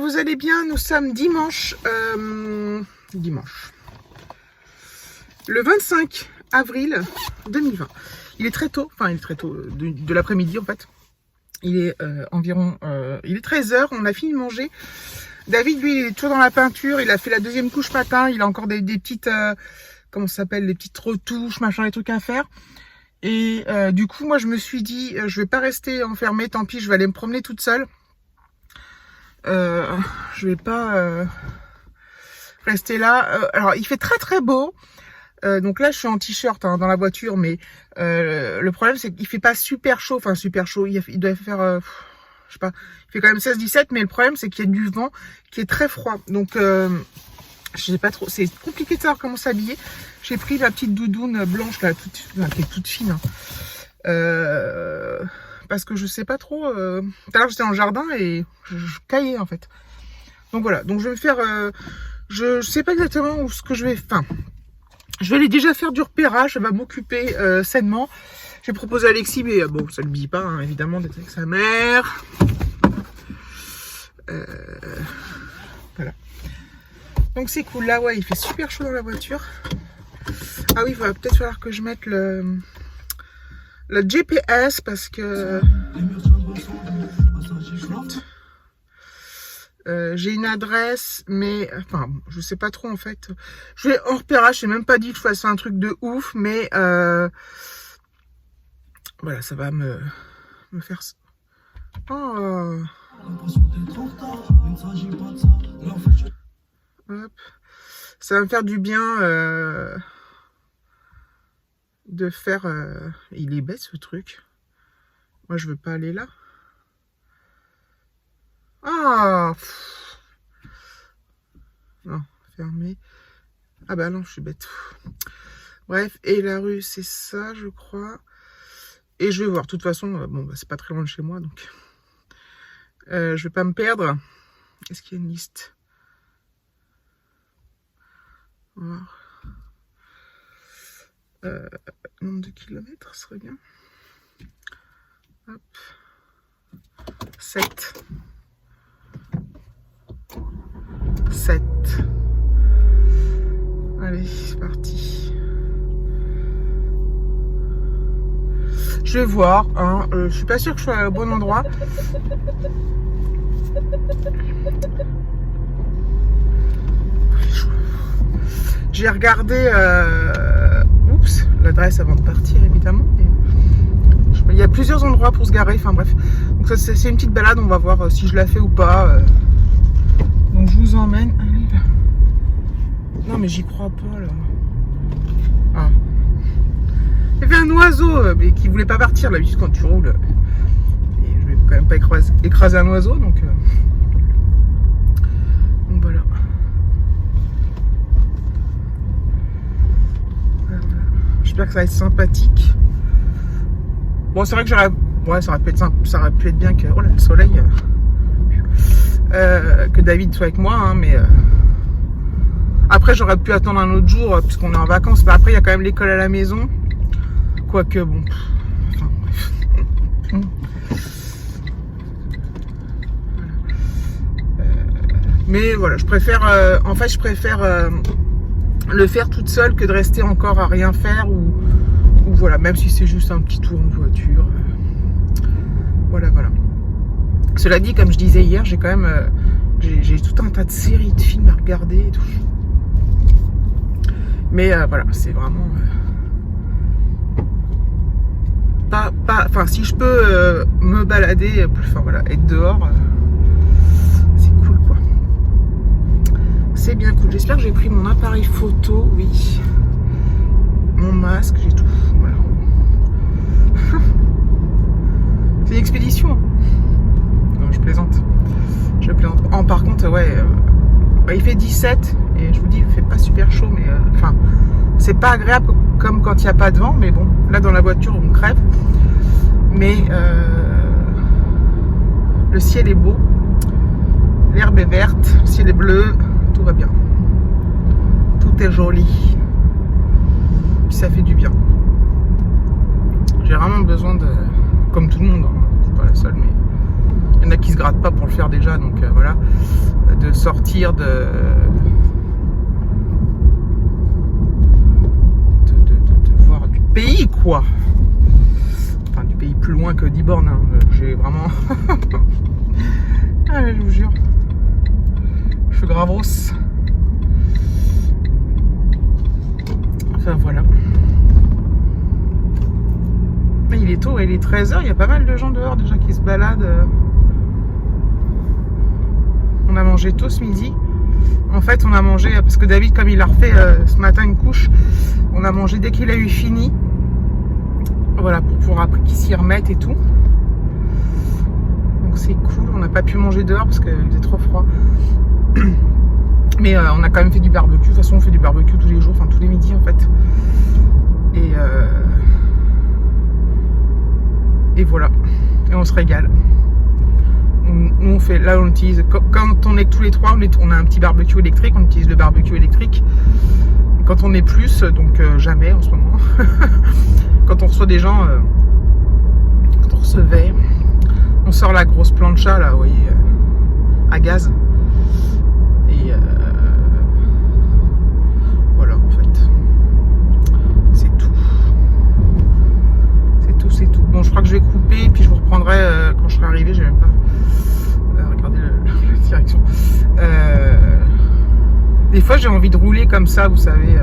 vous allez bien. Nous sommes dimanche. Le 25 avril 2020. Il est très tôt, enfin il est très tôt, de l'après-midi en fait. Il est environ, il est 13h, on a fini de manger. David, lui, il est toujours dans la peinture, il a fait la deuxième couche matin, il a encore des petites, comment ça s'appelle, des petites retouches, machin, des trucs à faire. Et du coup, moi, je me suis dit, je vais pas rester enfermée, tant pis, je vais aller me promener toute seule. Je vais pas rester là. Alors, il fait très très beau. Donc là, je suis en t-shirt dans la voiture, mais le problème, c'est qu'il fait pas super chaud. Enfin, super chaud. Il doit faire, je sais pas, il fait quand même 16-17, mais le problème, c'est qu'il y a du vent qui est très froid. Donc, je sais pas trop. C'est compliqué de savoir comment s'habiller. J'ai pris la petite doudoune blanche là, qui est toute fine. Parce que je sais pas trop. Tout à l'heure, j'étais dans le jardin et je caillais en fait. Donc voilà. Donc je vais faire. Je sais pas exactement où ce que je vais. Enfin. Je vais aller déjà faire du repérage, ça va m'occuper sainement. J'ai proposé à Alexis, mais bon, ça ne le dit pas, hein, évidemment, d'être avec sa mère. Voilà. Donc c'est cool, là, ouais, il fait super chaud dans la voiture. Ah oui, il va peut-être falloir que je mette le GPS, parce que... j'ai une adresse, mais enfin, je sais pas trop en fait. Je vais en repérage, j'ai même pas dit que je fasse un truc de ouf, mais voilà, ça va me faire. Oh. Hop. Ça va me faire du bien de faire. Il est bête ce truc. Moi, je veux pas aller là. Ah, non, fermé. Ah bah non, je suis bête. Bref, et la rue, c'est ça, je crois. Et je vais voir. De toute façon, bon, bah, c'est pas très loin de chez moi, donc je vais pas me perdre. Est-ce qu'il y a une liste? On va voir. Nombre de kilomètres serait bien. Hop. 7. 7. Allez, c'est parti. Je vais voir. Hein. Je suis pas sûre que je sois au bon endroit. J'ai regardé oups, l'adresse avant de partir, évidemment. Il y a plusieurs endroits pour se garer. Enfin bref. Donc ça, c'est une petite balade. On va voir si je la fais ou pas. Donc je vous emmène. Allez, là. Non mais j'y crois pas là. Ah. Il y avait un oiseau mais qui voulait pas partir là, juste quand tu roules. Et je vais quand même pas écraser un oiseau, donc voilà. J'espère que ça va être sympathique. Bon, c'est vrai que j'aurais. Ouais, ça aurait pu être bien que. Oh là, le soleil. Que David soit avec moi, hein, mais après j'aurais pu attendre un autre jour puisqu'on est en vacances. Mais après il y a quand même l'école à la maison, quoique bon. Enfin, bref. Mais voilà, je préfère, en fait, je préfère le faire toute seule que de rester encore à rien faire ou voilà, même si c'est juste un petit tour en voiture. Voilà. Cela dit, comme je disais hier, j'ai quand même j'ai tout un tas de séries de films à regarder et tout. Mais voilà, c'est vraiment enfin, si je peux me balader, enfin voilà, être dehors, c'est cool quoi. C'est bien cool. J'espère que j'ai pris mon appareil photo, oui, mon masque, j'ai tout. Voilà. C'est une expédition. Je plaisante. Oh, par contre, ouais, il fait 17 et je vous dis, il fait pas super chaud, mais enfin, c'est pas agréable comme quand il n'y a pas de vent, mais bon, là dans la voiture on crève. Mais le ciel est beau, l'herbe est verte, le ciel est bleu, tout va bien. Tout est joli. Puis ça fait du bien. J'ai vraiment besoin de, comme tout le monde, hein, c'est pas la seule, mais il y en a qui se grattent pas pour le faire déjà, donc voilà, de sortir de voir du pays, quoi. Enfin, du pays plus loin que 10 bornes, hein. J'ai vraiment... ah, je vous jure. Je suis gravos. Enfin, voilà. Il est tôt, il est 13h, il y a pas mal de gens dehors déjà qui se baladent. On a mangé tôt ce midi. En fait, on a mangé, parce que David, comme il a refait ce matin une couche, on a mangé dès qu'il a eu fini. Voilà, pour pouvoir après qu'il s'y remette et tout. Donc c'est cool, on n'a pas pu manger dehors parce qu'il faisait trop froid. Mais on a quand même fait du barbecue. De toute façon, on fait du barbecue tous les jours, enfin tous les midis en fait. Et voilà. Et on se régale. Nous on fait, là on utilise, quand on est tous les trois, on a un petit barbecue électrique, on utilise le barbecue électrique. Et quand on est plus, donc jamais en ce moment. Quand on reçoit des gens, quand on recevait, on sort la grosse plancha là, vous voyez, à gaz. Et voilà en fait. C'est tout. C'est tout. Bon, je crois que je vais couper et puis je vous reprendrai quand je serai arrivé. J'ai même pas regardé la direction. Des fois, j'ai envie de rouler comme ça, vous savez,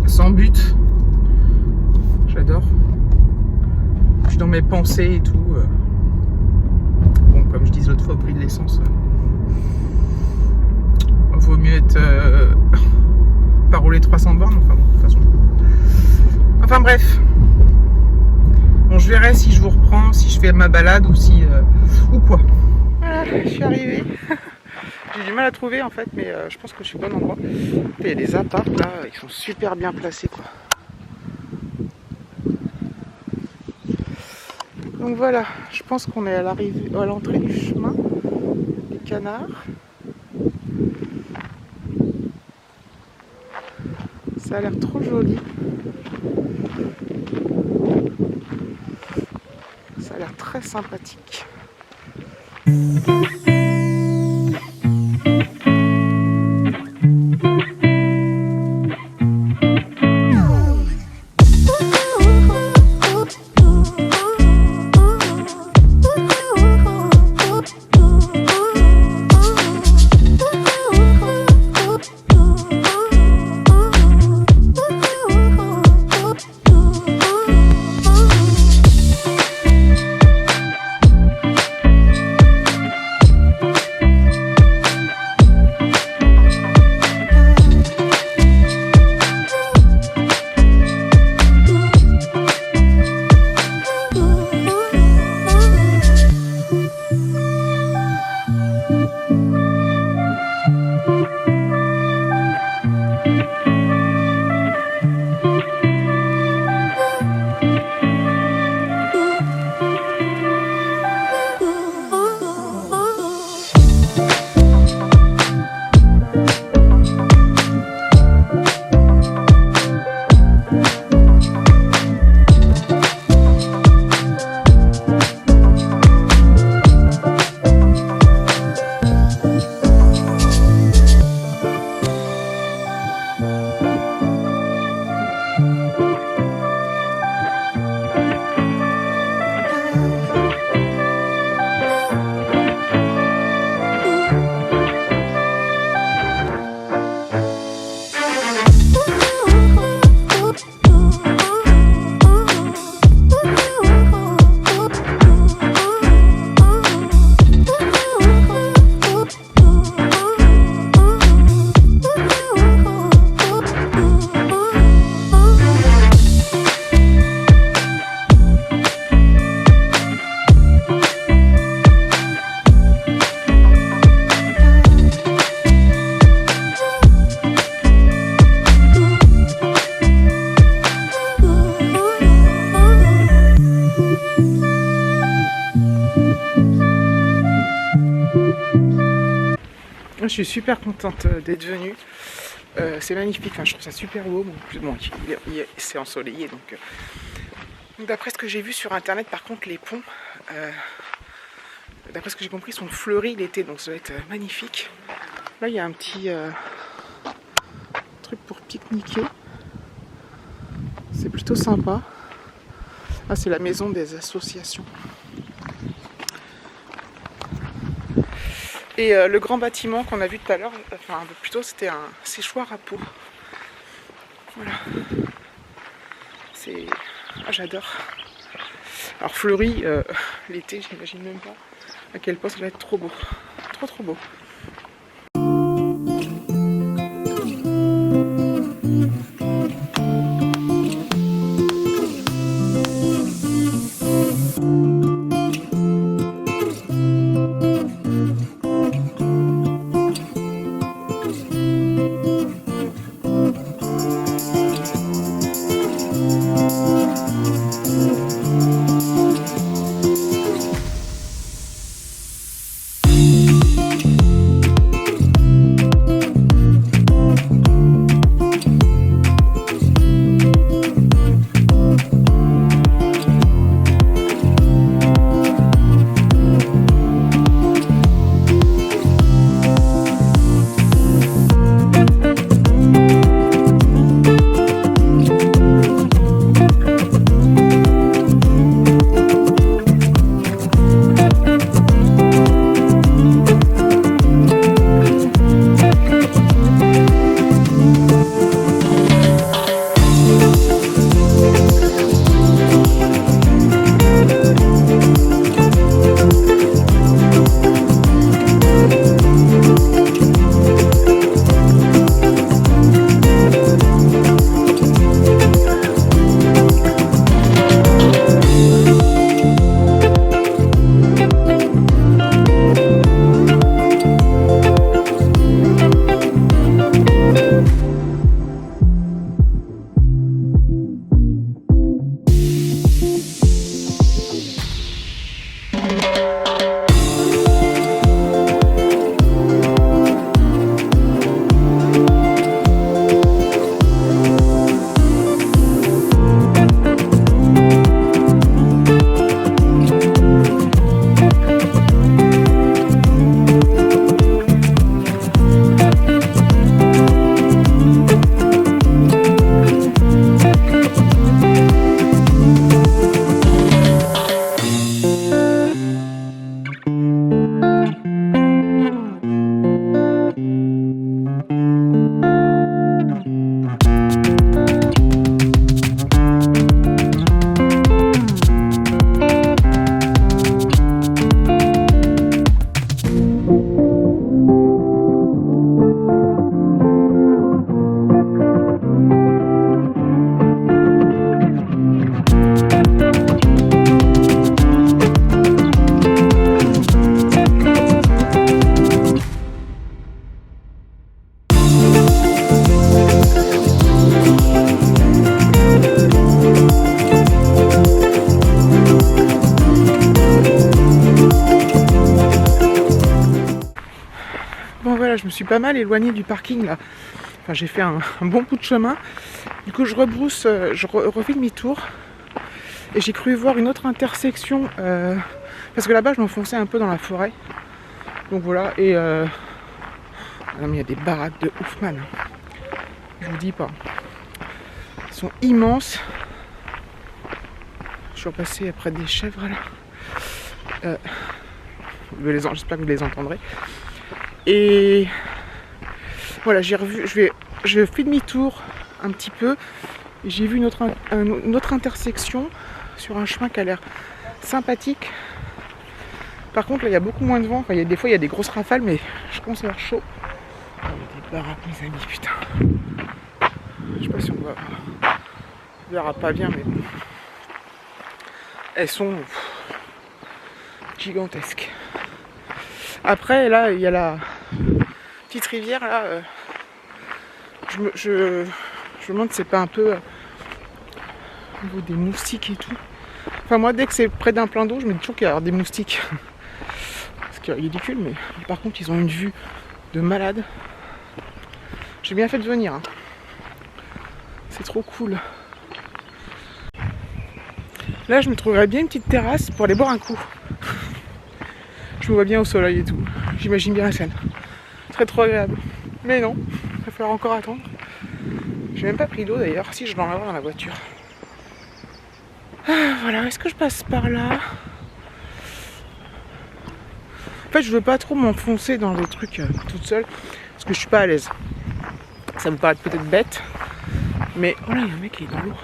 sans but. J'adore. Je suis dans mes pensées et tout. Bon, comme je disais l'autre fois, au prix de l'essence, vaut mieux être pas rouler 300 bornes. Enfin bon, de toute façon. Enfin bref. Bon, je verrai si je vous reprends, si je fais ma balade ou si ou quoi. Voilà, je suis arrivée. J'ai du mal à trouver en fait, mais je pense que je suis au bon endroit. Il y a des apparts là, ils sont super bien placés quoi. Donc voilà, je pense qu'on est à l'arrivée, à l'entrée du chemin des Canards. Ça a l'air trop joli. Ça a l'air très sympathique. Je suis super contente d'être venue. C'est magnifique, enfin, je trouve ça super beau. Bon, c'est ensoleillé donc d'après ce que j'ai vu sur internet, par contre, les ponts D'après ce que j'ai compris, sont fleuris l'été, donc ça va être magnifique. Là, il y a un petit truc pour pique-niquer. C'est plutôt sympa. Ah, c'est la maison des associations. Et le grand bâtiment qu'on a vu tout à l'heure, enfin plutôt c'était un séchoir à peau. Voilà. C'est... Ah, j'adore. Alors Fleury, l'été, j'imagine même pas à quel point ça va être trop beau. Trop beau. Je me suis pas mal éloignée du parking là. Enfin, j'ai fait un bon bout de chemin. Du coup, je rebrousse, je refais demi-tour. Et j'ai cru voir une autre intersection. Parce que là-bas, je m'enfonçais un peu dans la forêt. Donc voilà. Et ah non, mais il y a des baraques de ouf, man. Je vous dis pas. Ils sont immenses. Je suis repassé après des chèvres là. J'espère que vous les entendrez. Et voilà, j'ai revu, je fais demi-tour un petit peu. Et j'ai vu une autre intersection sur un chemin qui a l'air sympathique. Par contre, là, il y a beaucoup moins de vent. Enfin, des fois, il y a des grosses rafales, mais je commence à avoir chaud. Oh, il y a des baraques, mes amis, putain. Je sais pas si on va... On verra pas bien, mais... Elles sont gigantesques. Après, là, il y a la petite rivière, là. Je me demande si c'est pas un peu... au niveau des moustiques et tout. Enfin, moi, dès que c'est près d'un plan d'eau, je me dis toujours qu'il va y avoir des moustiques. Ce qui est ridicule, mais par contre, ils ont une vue de malade. J'ai bien fait de venir. Hein. C'est trop cool. Là, je me trouverais bien une petite terrasse pour aller boire un coup. me vois bien au soleil et tout. J'imagine bien la scène. Trop agréable. Mais non, il va falloir encore attendre. J'ai même pas pris d'eau d'ailleurs. Si, je dois en avoir dans la voiture. Ah, voilà, est-ce que je passe par là? En fait, je veux pas trop m'enfoncer dans les trucs toute seule. Parce que je suis pas à l'aise. Ça vous paraît peut-être bête. Mais oh là, il y a un mec qui est dans l'eau.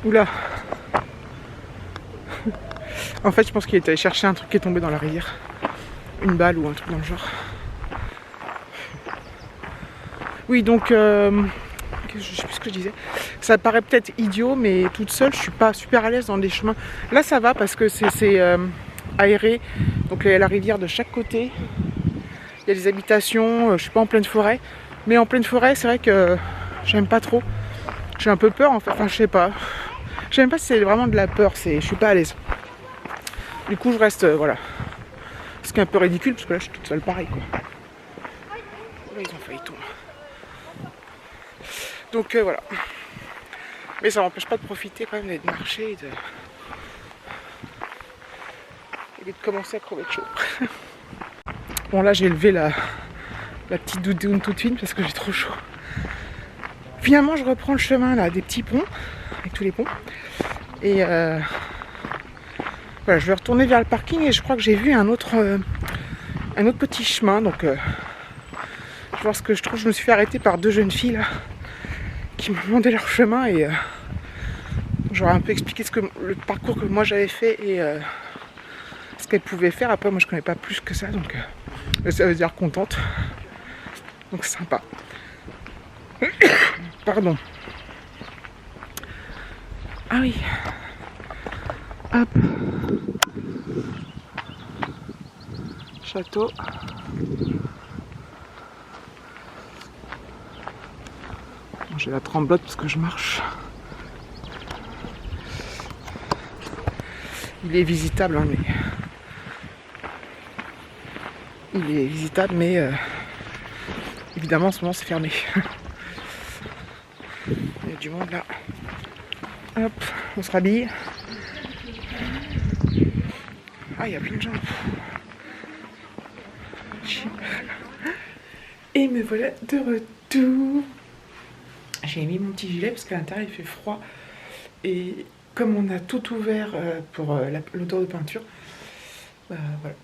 Oula. En fait, je pense qu'il est allé chercher un truc qui est tombé dans la rivière. Une balle ou un truc dans le genre. Oui, donc, je sais plus ce que je disais. Ça paraît peut-être idiot, mais toute seule, je suis pas super à l'aise dans des chemins. Là, ça va parce que c'est aéré. Donc, il y a la rivière de chaque côté. Il y a des habitations. Je suis pas en pleine forêt. Mais en pleine forêt, c'est vrai que j'aime pas trop. J'ai un peu peur, en fait. Enfin, je sais pas. Je sais même pas si c'est vraiment de la peur. Je suis pas à l'aise. Du coup, je reste, voilà. Ce qui est un peu ridicule, parce que là, je suis toute seule pareil, quoi. Là, ils ont failli tomber. Donc, voilà. Mais ça m'empêche pas de profiter quand même, et de marcher et de commencer à crever de chaud. Bon, là, j'ai levé la petite doudoune toute fine parce que j'ai trop chaud. Finalement, je reprends le chemin, là, des petits ponts, avec tous les ponts. Et voilà, je vais retourner vers le parking et je crois que j'ai vu un autre petit chemin. Donc, je vais voir ce que je trouve. Je me suis fait arrêter par deux jeunes filles, là, qui m'ont demandé leur chemin et j'aurais un peu expliqué le parcours que moi j'avais fait et ce qu'elles pouvaient faire. Après, moi je connais pas plus que ça, donc ça veut dire contente. Donc c'est sympa. Pardon. Ah oui. Hop. Château. J'ai la tremblote parce que je marche. Il est visitable, hein, mais... Il est visitable, mais... Évidemment, en ce moment, c'est fermé. Il y a du monde, là. Hop, on se rhabille. Ah, il y a plein de gens. Et me voilà de retour. J'ai mis mon petit gilet parce qu'à l'intérieur il fait froid. Et comme on a tout ouvert pour l'odeur de peinture, voilà,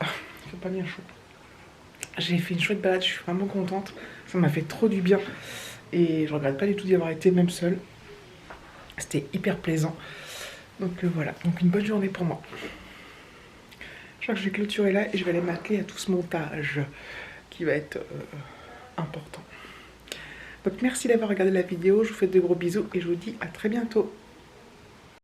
il fait pas bien chaud. J'ai fait une chouette balade, je suis vraiment contente. Ça m'a fait trop du bien. Et je regrette pas du tout d'y avoir été même seule. C'était hyper plaisant. Donc voilà, donc une bonne journée pour moi. Je crois que je vais clôturer là et je vais aller m'atteler à tout ce montage qui va être important. Donc merci d'avoir regardé la vidéo, je vous fais de gros bisous et je vous dis à très bientôt.